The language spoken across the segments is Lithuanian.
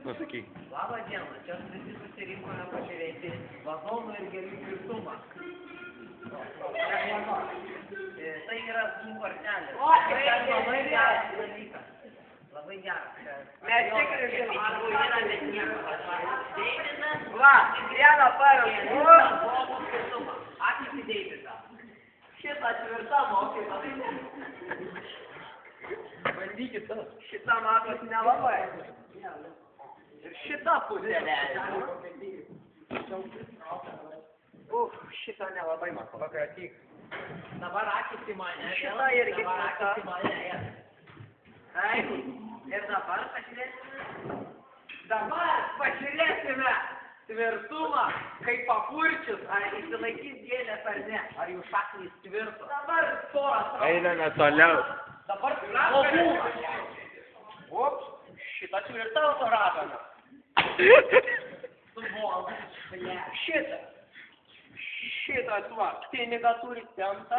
Nu, sakyk. Labą dieną, čia visi susirinkome pažiūrėti vazonų ir gėlių tvirtumą. Tai yra kortelė. Labai geras dalykas. Labai geras. Mes tikrai žinom. Pinigų yra, bet nieko. Deividas. Va, vieną paėmė. Akis į Deividą. Šitą tvirtą mokytą. Bandykit tas. Šitą matos nelabai. Ir šitą pusę leidžiu. Šitą nelabai matau. Pakratyk. Dabar akis į mane. Šitą irgi dabar akis į mane. Taip. Ir dabar pažiūrėsime. Dabar pažiūrėsime tvirtumą, kaip papurčius, ar išsilaikys gėlės ar ne. Ar jų šaknys tvirtos? Dabar poras. Einame toliau. Dabar svogūnas. Ups, šitą tvirtą ragana. Šitą. Šitą va, pinigą turi temptą.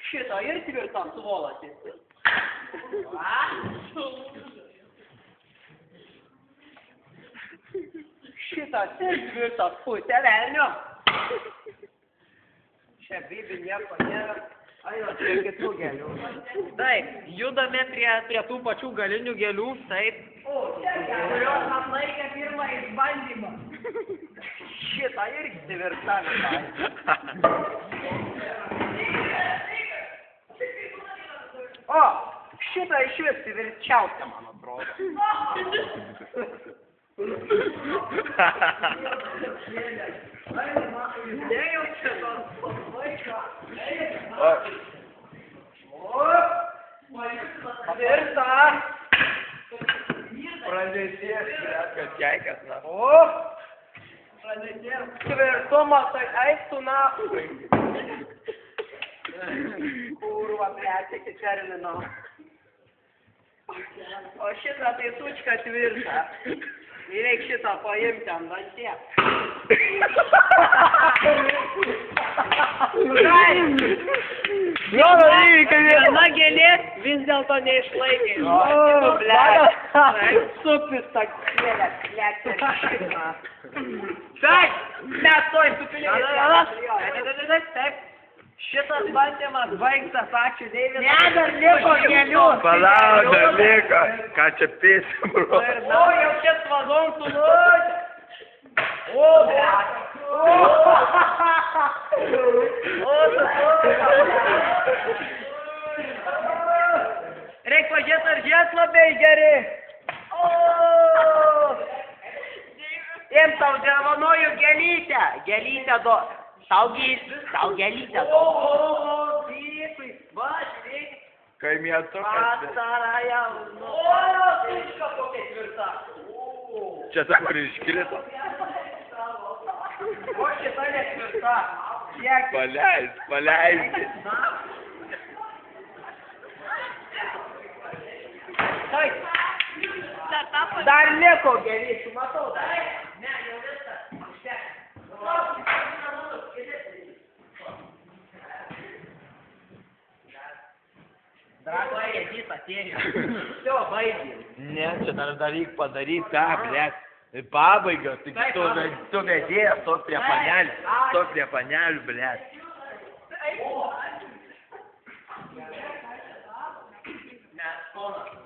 Šitą ir tvirtą suvolasi. Šitas ir tvirtas pusė velnio. Čia bibi nieko nėra. Ai, prie kitų gėlių. Taip, judame prie tų pačių galinių gėlių, taip. Kurios atlaikė pirmą išbandymą. Šitą irgi tvirta visai. O, šitą iš vis tvirčiausia, man atrodo. Nejaučia tos vaiką. Tvirta. Pradėties, kad keikas, na. Tvirtumas, tai eistų nahui. Kurva, blėt, iki termino. O šitą tai sučka tvirta. Ir reik šitą paimti ant danties. Viena gėlė vis dėlto neišlaikė. Supis tą gėlę, blėt, ir šitą. Taip, mes toj supinėjai. Taip. Šitas bandymas baigtas, ačiū Deividai. Ne, dar liko gėlių. Palauk, dar liko. Ką čia pėsim, bro? O, jau čia svazon sulūdė. O, blėt. Reik pažiūrėt, ar žies labai geri. Im tau dėvanoju gėlytę. Gėlytę duos. Tau gėlytę duos. O, vytui. Va, žiūrėk. Kaimietukas. Pasarąją. O, tuška kokia tvirta. Čia ta, kur iškrito. O, šita netvirta. Paleis. Taip. Dar liko gėlyčių, matau. Ne, jau viskas. Dragoje jėdys atėjo. Jau baigė. Ne, čia dar reik padaryti tą, blėt. Pabaiga, tik tu vedėjas, stok prie panelių, blėt. Mes ponas.